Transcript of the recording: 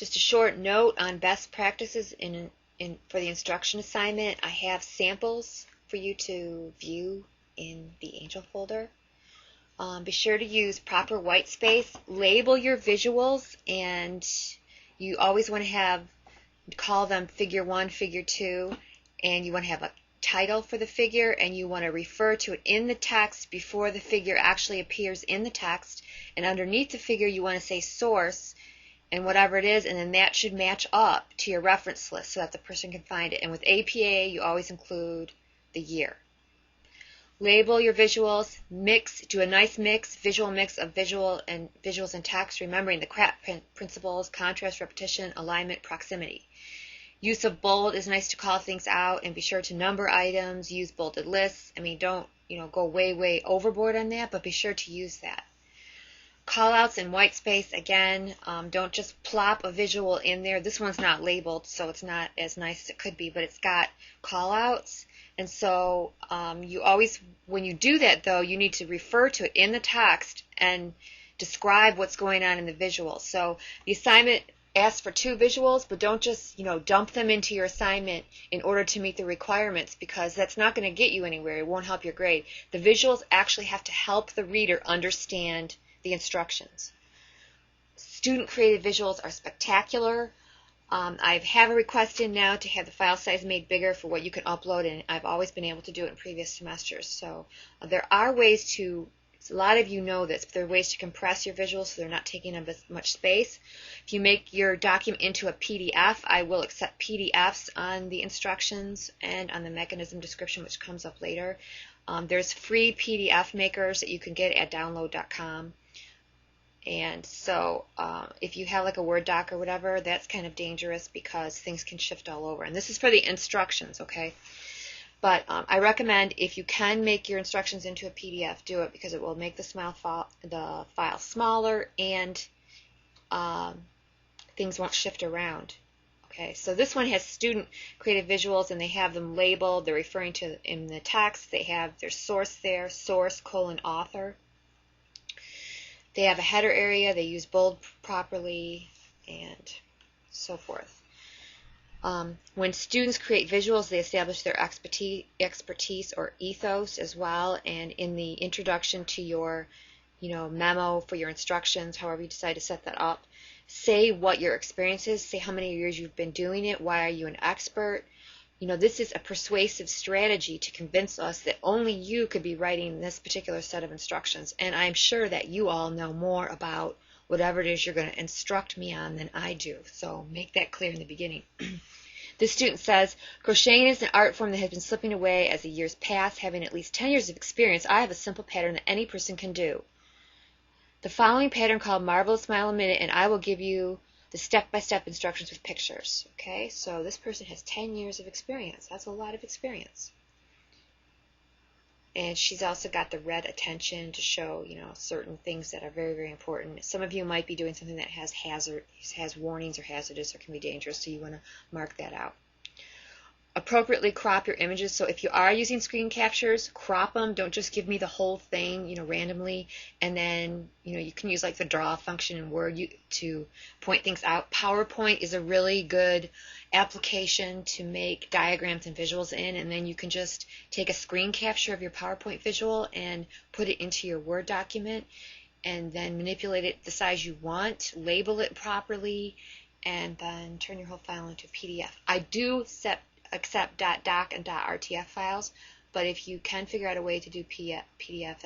Just a short note on best practices for the instruction assignment. I have samples for you to view in the Angel folder. Be sure to use proper white space. Label your visuals, and you always want to call them figure 1, figure 2, and you want to have a title for the figure, and you want to refer to it in the text before the figure actually appears in the text. And underneath the figure you want to say source and whatever it is, and then that should match up to your reference list so that the person can find it. And with APA you always include the year. Label your visuals, do a nice visual mix of visuals and text, remembering the CRAP principles: contrast, repetition, alignment, proximity. Use of bold is nice to call things out, and be sure to number items, use bolded lists. I mean, don't go way overboard on that, but be sure to use that. Callouts in white space, again, don't just plop a visual in there. This one's not labeled, so it's not as nice as it could be, but it's got callouts. And so you always, when you do that though, you need to refer to it in the text and describe what's going on in the visual. So the assignment asks for 2 visuals, but don't just dump them into your assignment in order to meet the requirements, because that's not going to get you anywhere. It won't help your grade. The visuals actually have to help the reader understand the instructions. Student created visuals are spectacular. I have a request in now to have the file size made bigger for what you can upload, and I've always been able to do it in previous semesters. So there are ways to, a lot of you know this, but there are ways to compress your visuals so they're not taking up as much space. If you make your document into a PDF, I will accept PDFs on the instructions and on the mechanism description, which comes up later. There's free PDF makers that you can get at download.com. And so if you have like a Word doc or whatever, that's kind of dangerous because things can shift all over. And this is for the instructions, okay? But I recommend, if you can make your instructions into a PDF, do it, because it will make the file smaller, and things won't shift around. Okay, so this one has student created visuals, and they have them labeled. They're referring to in the text. They have their source there, source:author. They have a header area, they use bold properly, and so forth. When students create visuals, they establish their expertise or ethos as well, and in the introduction to your memo for your instructions, however you decide to set that up, say what your experience is, say how many years you've been doing it, why are you an expert. This is a persuasive strategy to convince us that only you could be writing this particular set of instructions. And I'm sure that you all know more about whatever it is you're going to instruct me on than I do. So make that clear in the beginning. This student says, crocheting is an art form that has been slipping away as the years pass. Having at least 10 years of experience, I have a simple pattern that any person can do. The following pattern called Marvelous Smile a Minute, and I will give you the step-by-step instructions with pictures. Okay, so this person has 10 years of experience. That's a lot of experience. And she's also got the red attention to show, certain things that are very, very important. Some of you might be doing something that has warnings or hazardous or can be dangerous, so you want to mark that out. Appropriately crop your images. So if you are using screen captures, crop them. Don't just give me the whole thing, randomly. And then, you can use like the draw function in Word to point things out. PowerPoint is a really good application to make diagrams and visuals in, and then you can just take a screen capture of your PowerPoint visual and put it into your Word document, and then manipulate it the size you want, label it properly, and then turn your whole file into a PDF. I do accept .doc and .rtf files, but if you can figure out a way to do PDF,